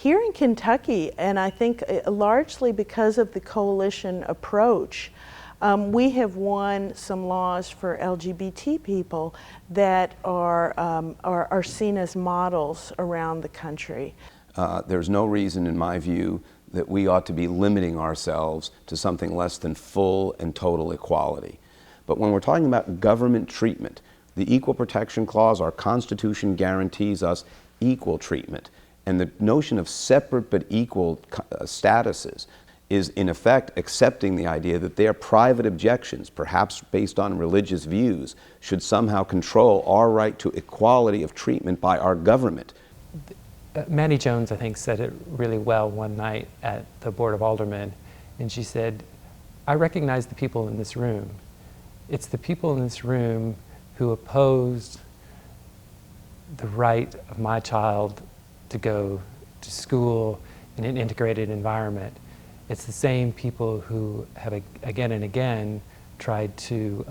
Here in Kentucky, and I think largely because of the coalition approach, we have won some laws for LGBT people that are seen as models around the country. There's no reason, in my view, that we ought to be limiting ourselves to something less than full and total equality. But when we're talking about government treatment, the Equal Protection Clause, our Constitution guarantees us equal treatment. And the notion of separate but equal statuses is in effect accepting the idea that their private objections, perhaps based on religious views, should somehow control our right to equality of treatment by our government. Manny Jones, I think, said it really well one night at the Board of Aldermen, and she said, "I recognize the people in this room. It's the people in this room who opposed the right of my child to go to school in an integrated environment. It's the same people who have again and again tried to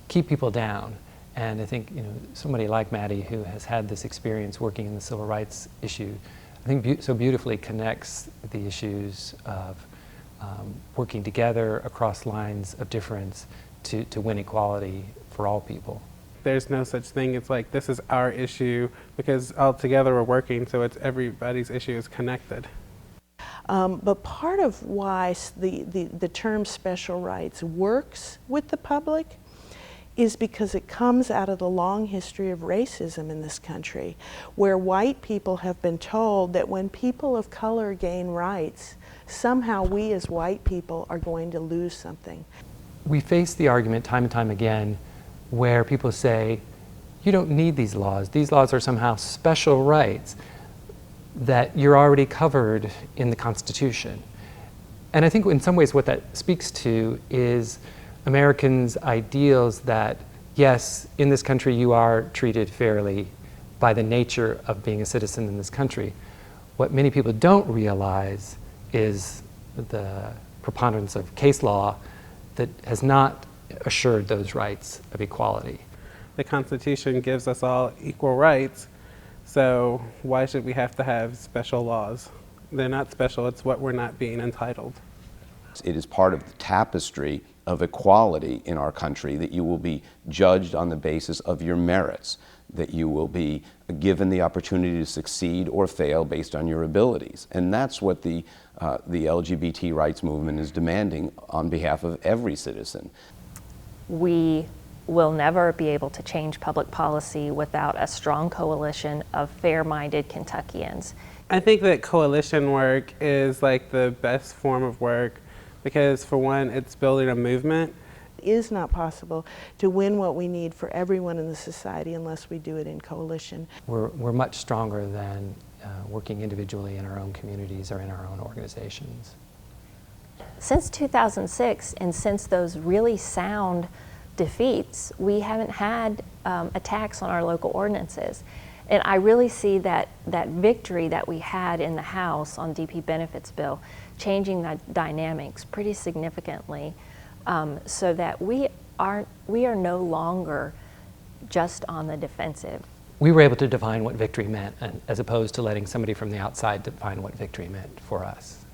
keep people down." And I think, somebody like Maddie, who has had this experience working in the civil rights issue, I think so beautifully connects the issues of working together across lines of difference to win equality for all people. There's no such thing. It's like, this is our issue, because all together we're working, so it's everybody's issue is connected. But part of why the term special rights works with the public is because it comes out of the long history of racism in this country, where white people have been told that when people of color gain rights, somehow we as white people are going to lose something. We face the argument time and time again where people say, you don't need these laws. These laws are somehow special rights that you're already covered in the Constitution. And I think in some ways what that speaks to is Americans' ideals that, yes, in this country you are treated fairly by the nature of being a citizen in this country. What many people don't realize is the preponderance of case law that has not assured those rights of equality. The Constitution gives us all equal rights, so why should we have to have special laws? They're not special, it's what we're not being entitled. It is part of the tapestry of equality in our country that you will be judged on the basis of your merits, that you will be given the opportunity to succeed or fail based on your abilities. And that's what the LGBT rights movement is demanding on behalf of every citizen. We will never be able to change public policy without a strong coalition of fair-minded Kentuckians. I think that coalition work is like the best form of work, because for one, it's building a movement. It is not possible to win what we need for everyone in the society unless we do it in coalition. We're much stronger than working individually in our own communities or in our own organizations. Since 2006, and since those really sound defeats, we haven't had attacks on our local ordinances. And I really see that victory that we had in the House on DP benefits bill changing the dynamics pretty significantly, so that we are no longer just on the defensive. We were able to define what victory meant, as opposed to letting somebody from the outside define what victory meant for us.